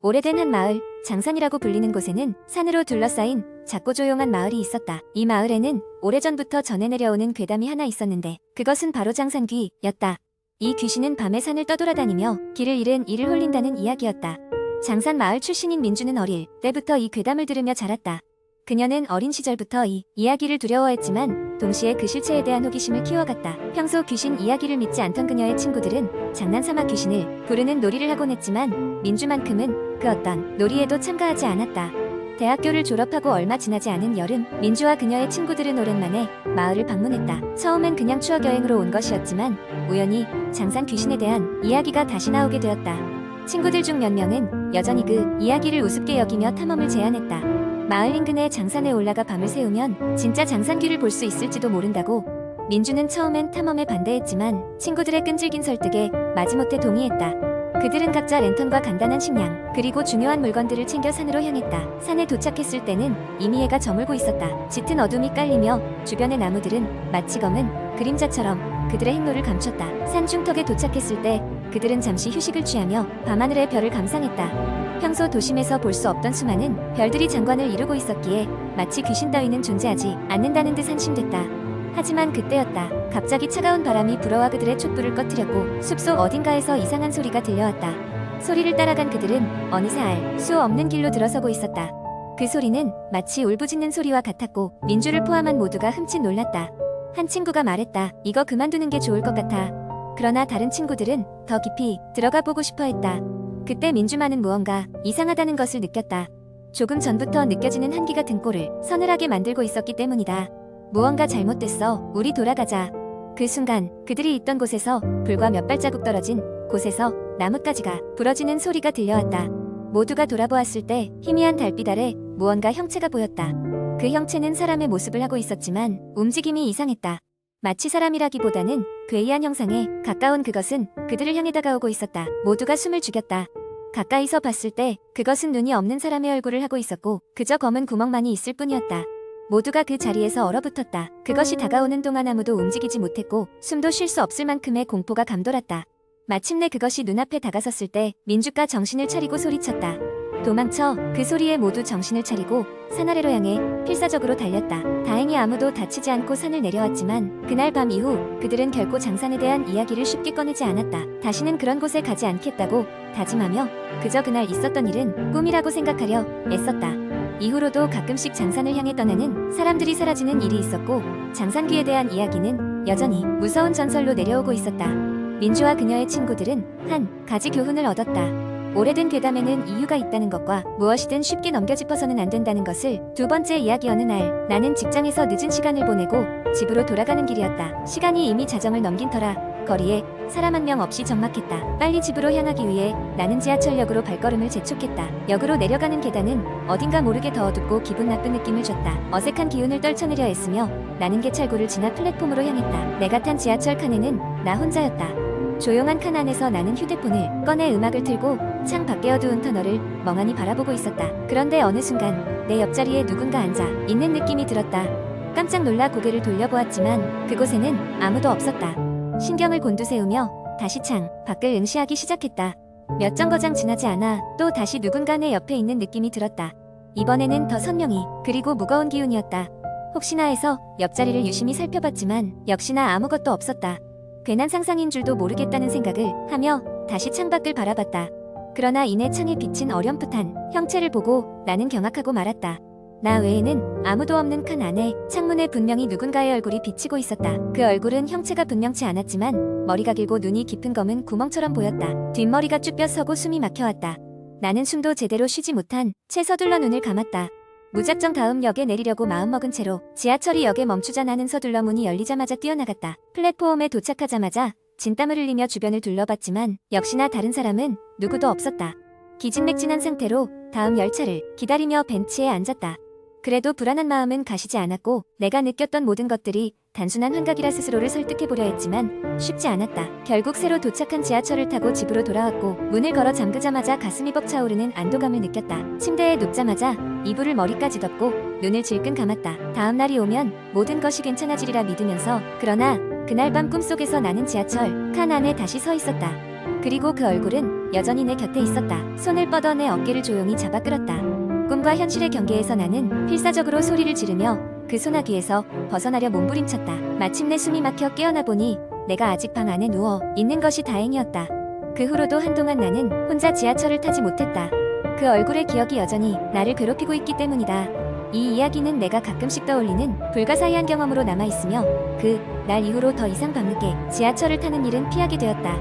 오래된 한 마을, 장산이라고 불리는 곳에는 산으로 둘러싸인 작고 조용한 마을이 있었다. 이 마을에는 오래전부터 전해 내려오는 괴담이 하나 있었는데 그것은 바로 장산귀였다. 이 귀신은 밤에 산을 떠돌아다니며 길을 잃은 이를 홀린다는 이야기였다. 장산 마을 출신인 민주는 어릴 때부터 이 괴담을 들으며 자랐다. 그녀는 어린 시절부터 이 이야기를 두려워했지만 동시에 그 실체에 대한 호기심을 키워갔다. 평소 귀신 이야기를 믿지 않던 그녀의 친구들은 장난삼아 귀신을 부르는 놀이를 하곤 했지만 민주만큼은 그 어떤 놀이에도 참가하지 않았다. 대학교를 졸업하고 얼마 지나지 않은 여름, 민주와 그녀의 친구들은 오랜만에 마을을 방문했다. 처음엔 그냥 추억 여행으로 온 것이었지만 우연히 장산 귀신에 대한 이야기가 다시 나오게 되었다. 친구들 중 몇 명은 여전히 그 이야기를 우습게 여기며 탐험을 제안했다. 마을 인근의 장산에 올라가 밤을 새우면 진짜 장산귀를 볼 수 있을지도 모른다고. 민주는 처음엔 탐험에 반대했지만 친구들의 끈질긴 설득에 마지못해 동의했다. 그들은 각자 랜턴과 간단한 식량, 그리고 중요한 물건들을 챙겨 산으로 향했다. 산에 도착했을 때는 이미 해가 저물고 있었다. 짙은 어둠이 깔리며 주변의 나무들은 마치 검은 그림자처럼 그들의 행로를 감췄다. 산 중턱에 도착했을 때 그들은 잠시 휴식을 취하며 밤하늘의 별을 감상했다. 평소 도심에서 볼 수 없던 수많은 별들이 장관을 이루고 있었기에 마치 귀신 따위는 존재하지 않는다는 듯 안심됐다. 하지만 그때였다. 갑자기 차가운 바람이 불어와 그들의 촛불을 꺼뜨렸고 숲속 어딘가에서 이상한 소리가 들려왔다. 소리를 따라간 그들은 어느새 알 수 없는 길로 들어서고 있었다. 그 소리는 마치 울부짖는 소리와 같았고 민주를 포함한 모두가 흠칫 놀랐다. 한 친구가 말했다. 이거 그만두는 게 좋을 것 같아. 그러나 다른 친구들은 더 깊이 들어가 보고 싶어 했다. 그때 민주만은 무언가 이상하다는 것을 느꼈다. 조금 전부터 느껴지는 한기가 등골을 서늘하게 만들고 있었기 때문이다. 무언가 잘못됐어. 우리 돌아가자. 그 순간 그들이 있던 곳에서 불과 몇 발자국 떨어진 곳에서 나뭇가지가 부러지는 소리가 들려왔다. 모두가 돌아보았을 때 희미한 달빛 아래 무언가 형체가 보였다. 그 형체는 사람의 모습을 하고 있었지만 움직임이 이상했다. 마치 사람이라기보다는 괴이한 형상에 가까운 그것은 그들을 향해 다가오고 있었다. 모두가 숨을 죽였다. 가까이서 봤을 때 그것은 눈이 없는 사람의 얼굴을 하고 있었고 그저 검은 구멍만이 있을 뿐이었다. 모두가 그 자리에서 얼어붙었다. 그것이 다가오는 동안 아무도 움직이지 못했고 숨도 쉴 수 없을 만큼의 공포가 감돌았다. 마침내 그것이 눈앞에 다가섰을 때 민주가 정신을 차리고 소리쳤다. 도망쳐. 그 소리에 모두 정신을 차리고 산 아래로 향해 필사적으로 달렸다. 다행히 아무도 다치지 않고 산을 내려왔지만 그날 밤 이후 그들은 결코 장산에 대한 이야기를 쉽게 꺼내지 않았다. 다시는 그런 곳에 가지 않겠다고 다짐하며 그저 그날 있었던 일은 꿈이라고 생각하려 애썼다. 이후로도 가끔씩 장산을 향해 떠나는 사람들이 사라지는 일이 있었고 장산귀에 대한 이야기는 여전히 무서운 전설로 내려오고 있었다. 민주와 그녀의 친구들은 한 가지 교훈을 얻었다. 오래된 괴담에는 이유가 있다는 것과 무엇이든 쉽게 넘겨짚어서는 안 된다는 것을. 두 번째 이야기. 어느 날 나는 직장에서 늦은 시간을 보내고 집으로 돌아가는 길이었다. 시간이 이미 자정을 넘긴 터라 거리에 사람 한 명 없이 적막했다. 빨리 집으로 향하기 위해 나는 지하철역으로 발걸음을 재촉했다. 역으로 내려가는 계단은 어딘가 모르게 더 어둡고 기분 나쁜 느낌을 줬다. 어색한 기운을 떨쳐내려 애쓰며 나는 개찰구를 지나 플랫폼으로 향했다. 내가 탄 지하철 칸에는 나 혼자였다. 조용한 칸 안에서 나는 휴대폰을 꺼내 음악을 틀고 창 밖의 어두운 터널을 멍하니 바라보고 있었다. 그런데 어느 순간 내 옆자리에 누군가 앉아 있는 느낌이 들었다. 깜짝 놀라 고개를 돌려보았지만 그곳에는 아무도 없었다. 신경을 곤두세우며 다시 창 밖을 응시하기 시작했다. 몇 정거장 지나지 않아 또 다시 누군가 내 옆에 있는 느낌이 들었다. 이번에는 더 선명히 그리고 무거운 기운이었다. 혹시나 해서 옆자리를 유심히 살펴봤지만 역시나 아무것도 없었다. 괜한 상상인 줄도 모르겠다는 생각을 하며 다시 창밖을 바라봤다. 그러나 이내 창에 비친 어렴풋한 형체를 보고 나는 경악하고 말았다. 나 외에는 아무도 없는 칸 안에 창문에 분명히 누군가의 얼굴이 비치고 있었다. 그 얼굴은 형체가 분명치 않았지만 머리가 길고 눈이 깊은 검은 구멍처럼 보였다. 뒷머리가 쭉 펴서고 숨이 막혀왔다. 나는 숨도 제대로 쉬지 못한 채 서둘러 눈을 감았다. 무작정 다음 역에 내리려고 마음먹은 채로 지하철이 역에 멈추자 나는 서둘러 문이 열리자마자 뛰어나갔다. 플랫폼에 도착하자마자 진땀을 흘리며 주변을 둘러봤지만 역시나 다른 사람은 누구도 없었다. 기진맥진한 상태로 다음 열차를 기다리며 벤치에 앉았다. 그래도 불안한 마음은 가시지 않았고 내가 느꼈던 모든 것들이 단순한 환각이라 스스로를 설득해보려 했지만 쉽지 않았다. 결국 새로 도착한 지하철을 타고 집으로 돌아왔고 문을 걸어 잠그자마자 가슴이 벅차오르는 안도감을 느꼈다. 침대에 눕자마자 이불을 머리까지 덮고 눈을 질끈 감았다. 다음 날이 오면 모든 것이 괜찮아지리라 믿으면서. 그러나 그날 밤 꿈속에서 나는 지하철 칸 안에 다시 서 있었다. 그리고 그 얼굴은 여전히 내 곁에 있었다. 손을 뻗어 내 어깨를 조용히 잡아 끌었다. 꿈과 현실의 경계에서 나는 필사적으로 소리를 지르며 그 소나기에서 벗어나려 몸부림쳤다. 마침내 숨이 막혀 깨어나 보니 내가 아직 방 안에 누워 있는 것이 다행이었다. 그 후로도 한동안 나는 혼자 지하철을 타지 못했다. 그 얼굴의 기억이 여전히 나를 괴롭히고 있기 때문이다. 이 이야기는 내가 가끔씩 떠올리는 불가사의한 경험으로 남아있으며 그 날 이후로 더 이상 밤늦게 지하철을 타는 일은 피하게 되었다.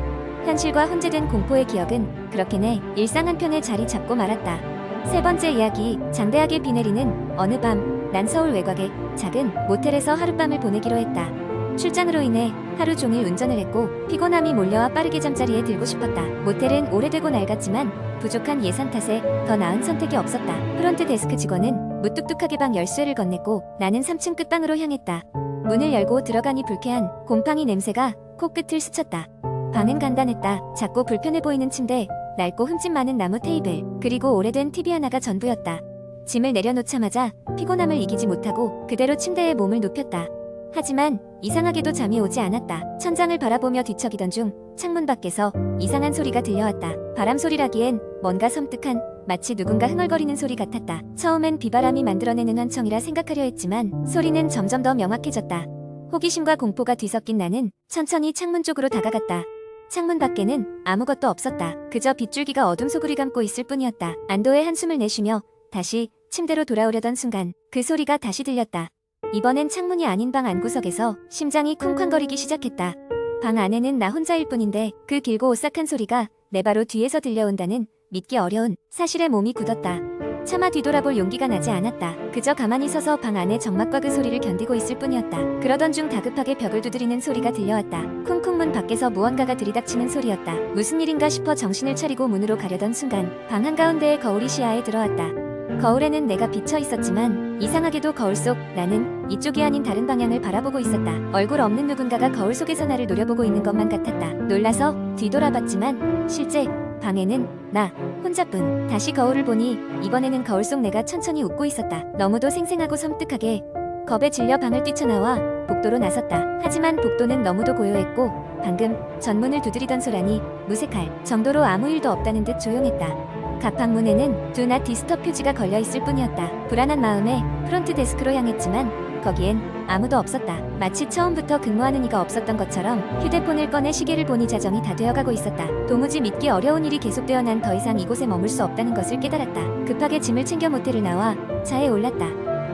현실과 혼재된 공포의 기억은 그렇게 내 일상 한편에 자리 잡고 말았다. 세 번째 이야기, 장대하게 비 내리는 어느 밤, 난 서울 외곽의 작은 모텔에서 하룻밤을 보내기로 했다. 출장으로 인해 하루 종일 운전을 했고 피곤함이 몰려와 빠르게 잠자리에 들고 싶었다. 모텔은 오래되고 낡았지만 부족한 예산 탓에 더 나은 선택이 없었다. 프론트 데스크 직원은 무뚝뚝하게 방 열쇠를 건넸고 나는 3층 끝방으로 향했다. 문을 열고 들어가니 불쾌한 곰팡이 냄새가 코끝을 스쳤다. 방은 간단했다. 작고 불편해 보이는 침대, 낡고 흠집 많은 나무 테이블, 그리고 오래된 TV 하나가 전부였다. 짐을 내려놓자마자 피곤함을 이기지 못하고 그대로 침대에 몸을 눕혔다. 하지만 이상하게도 잠이 오지 않았다. 천장을 바라보며 뒤척이던 중 창문 밖에서 이상한 소리가 들려왔다. 바람 소리라기엔 뭔가 섬뜩한, 마치 누군가 흥얼거리는 소리 같았다. 처음엔 비바람이 만들어내는 환청이라 생각하려 했지만 소리는 점점 더 명확해졌다. 호기심과 공포가 뒤섞인 나는 천천히 창문 쪽으로 다가갔다. 창문 밖에는 아무것도 없었다. 그저 빗줄기가 어둠 속을 감고 있을 뿐이었다. 안도의 한숨을 내쉬며 다시 침대로 돌아오려던 순간 그 소리가 다시 들렸다. 이번엔 창문이 아닌 방 안구석에서 심장이 쿵쾅거리기 시작했다. 방 안에는 나 혼자일 뿐인데 그 길고 오싹한 소리가 내 바로 뒤에서 들려온다는 믿기 어려운 사실에 몸이 굳었다. 차마 뒤돌아볼 용기가 나지 않았다. 그저 가만히 서서 방 안의 적막과 그 소리를 견디고 있을 뿐이었다. 그러던 중 다급하게 벽을 두드리는 소리가 들려왔다. 쿵쿵 문 밖에서 무언가가 들이닥치는 소리였다. 무슨 일인가 싶어 정신을 차리고 문으로 가려던 순간 방 한가운데에 거울이 시야에 들어왔다. 거울에는 내가 비쳐 있었지만 이상하게도 거울 속 나는 이쪽이 아닌 다른 방향을 바라보고 있었다. 얼굴 없는 누군가가 거울 속에서 나를 노려보고 있는 것만 같았다. 놀라서 뒤돌아봤지만 실제 방에는 나 혼자뿐. 다시 거울을 보니 이번에는 거울 속 내가 천천히 웃고 있었다. 너무도 생생하고 섬뜩하게 겁에 질려 방을 뛰쳐나와 복도로 나섰다. 하지만 복도는 너무도 고요했고 방금 전문을 두드리던 소란이 무색할 정도로 아무 일도 없다는 듯 조용했다. 각 방문에는 Do Not Disturb 표지가 걸려있을 뿐이었다. 불안한 마음에 프론트 데스크로 향했지만 거기엔 아무도 없었다. 마치 처음부터 근무하는 이가 없었던 것처럼 휴대폰을 꺼내 시계를 보니 자정이 다 되어가고 있었다. 도무지 믿기 어려운 일이 계속되어 난 더 이상 이곳에 머물 수 없다는 것을 깨달았다. 급하게 짐을 챙겨 모텔을 나와 차에 올랐다.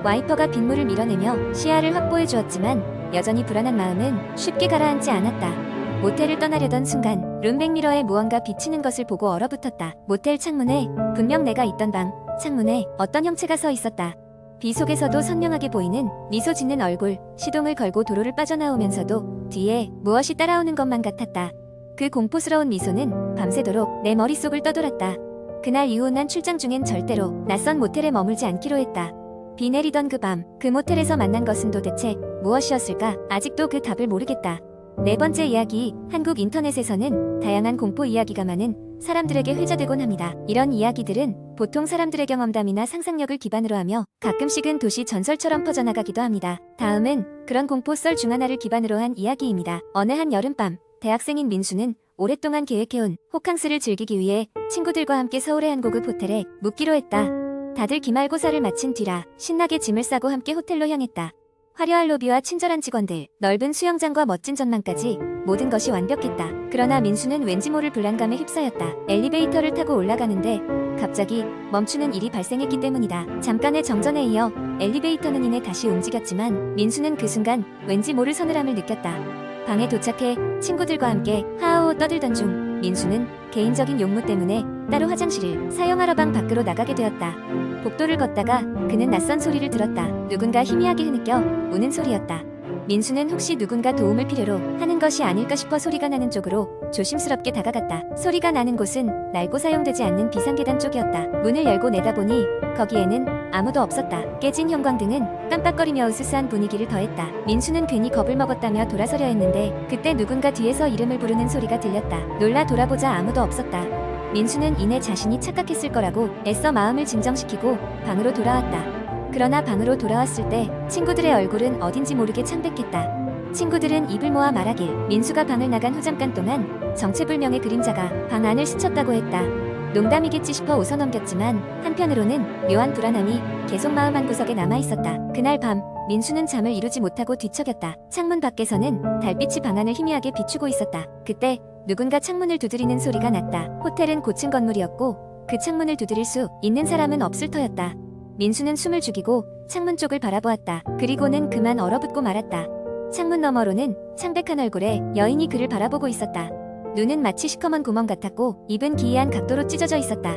와이퍼가 빗물을 밀어내며 시야를 확보해 주었지만 여전히 불안한 마음은 쉽게 가라앉지 않았다. 모텔을 떠나려던 순간 룸백미러에 무언가 비치는 것을 보고 얼어붙었다. 모텔 창문에 분명 내가 있던 방 창문에 어떤 형체가 서 있었다. 비 속에서도 선명하게 보이는 미소 짓는 얼굴, 시동을 걸고 도로를 빠져나오면서도 뒤에 무엇이 따라오는 것만 같았다. 그 공포스러운 미소는 밤새도록 내 머릿속을 떠돌았다. 그날 이후 난 출장 중엔 절대로 낯선 모텔에 머물지 않기로 했다. 비 내리던 그 밤, 그 모텔에서 만난 것은 도대체 무엇이었을까? 아직도 그 답을 모르겠다. 네 번째 이야기, 한국 인터넷에서는 다양한 공포 이야기가 많은 사람들에게 회자되곤 합니다. 이런 이야기들은 보통 사람들의 경험담이나 상상력을 기반으로 하며 가끔씩은 도시 전설처럼 퍼져나가기도 합니다. 다음은 그런 공포 썰 중 하나를 기반으로 한 이야기입니다. 어느 한 여름밤, 대학생인 민수는 오랫동안 계획해온 호캉스를 즐기기 위해 친구들과 함께 서울의 한 고급 호텔에 묵기로 했다. 다들 기말고사를 마친 뒤라 신나게 짐을 싸고 함께 호텔로 향했다. 화려한 로비와 친절한 직원들, 넓은 수영장과 멋진 전망까지 모든 것이 완벽했다. 그러나 민수는 왠지 모를 불안감에 휩싸였다. 엘리베이터를 타고 올라가는데 갑자기 멈추는 일이 발생했기 때문이다. 잠깐의 정전에 이어 엘리베이터는 이내 다시 움직였지만 민수는 그 순간 왠지 모를 서늘함을 느꼈다. 방에 도착해 친구들과 함께 하하호 떠들던 중 민수는 개인적인 용무 때문에 따로 화장실을 사용하러 방 밖으로 나가게 되었다. 복도를 걷다가 그는 낯선 소리를 들었다. 누군가 희미하게 흐느껴 우는 소리였다. 민수는 혹시 누군가 도움을 필요로 하는 것이 아닐까 싶어 소리가 나는 쪽으로 조심스럽게 다가갔다. 소리가 나는 곳은 낡고 사용되지 않는 비상계단 쪽이었다. 문을 열고 내다보니 거기에는 아무도 없었다. 깨진 형광등은 깜빡거리며 으스스한 분위기를 더했다. 민수는 괜히 겁을 먹었다며 돌아서려 했는데 그때 누군가 뒤에서 이름을 부르는 소리가 들렸다. 놀라 돌아보자 아무도 없었다. 민수는 이내 자신이 착각했을 거라고 애써 마음을 진정시키고 방으로 돌아왔다. 그러나 방으로 돌아왔을 때 친구들의 얼굴은 어딘지 모르게 창백했다. 친구들은 입을 모아 말하길 민수가 방을 나간 후 잠깐 동안 정체불명의 그림자가 방 안을 스쳤다고 했다. 농담이겠지 싶어 웃어넘겼지만 한편으로는 묘한 불안함이 계속 마음 한구석에 남아있었다. 그날 밤 민수는 잠을 이루지 못하고 뒤척였다. 창문 밖에서는 달빛이 방 안을 희미하게 비추고 있었다. 그때 누군가 창문을 두드리는 소리가 났다. 호텔은 고층 건물이었고 그 창문을 두드릴 수 있는 사람은 없을 터였다. 민수는 숨을 죽이고 창문 쪽을 바라보았다. 그리고는 그만 얼어붙고 말았다. 창문 너머로는 창백한 얼굴에 여인이 그를 바라보고 있었다. 눈은 마치 시커먼 구멍 같았고 입은 기이한 각도로 찢어져 있었다.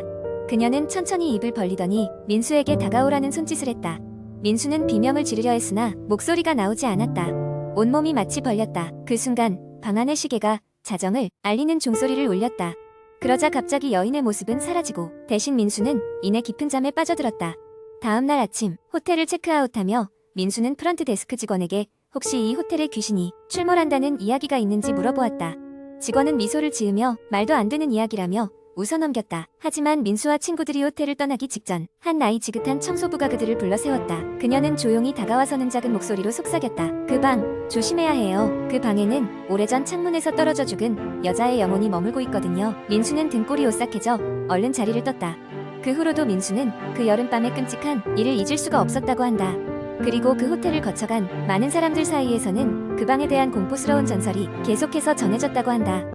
그녀는 천천히 입을 벌리더니 민수에게 다가오라는 손짓을 했다. 민수는 비명을 지르려 했으나 목소리가 나오지 않았다. 온몸이 마치 벌렸다. 그 순간 방 안의 시계가 자정을 알리는 종소리를 울렸다. 그러자 갑자기 여인의 모습은 사라지고 대신 민수는 이내 깊은 잠에 빠져들었다. 다음 날 아침 호텔을 체크아웃하며 민수는 프런트 데스크 직원에게 혹시 이 호텔에 귀신이 출몰한다는 이야기가 있는지 물어보았다. 직원은 미소를 지으며 말도 안 되는 이야기라며 웃어넘겼다. 하지만 민수와 친구들이 호텔을 떠나기 직전 한 나이 지긋한 청소부가 그들을 불러 세웠다. 그녀는 조용히 다가와서는 작은 목소리로 속삭였다. 그 방 조심해야 해요. 그 방에는 오래전 창문에서 떨어져 죽은 여자의 영혼이 머물고 있거든요. 민수는 등골이 오싹해져 얼른 자리를 떴다. 그 후로도 민수는 그 여름밤의 끔찍한 일을 잊을 수가 없었다고 한다. 그리고 그 호텔을 거쳐간 많은 사람들 사이에서는 그 방에 대한 공포스러운 전설이 계속해서 전해졌다고 한다.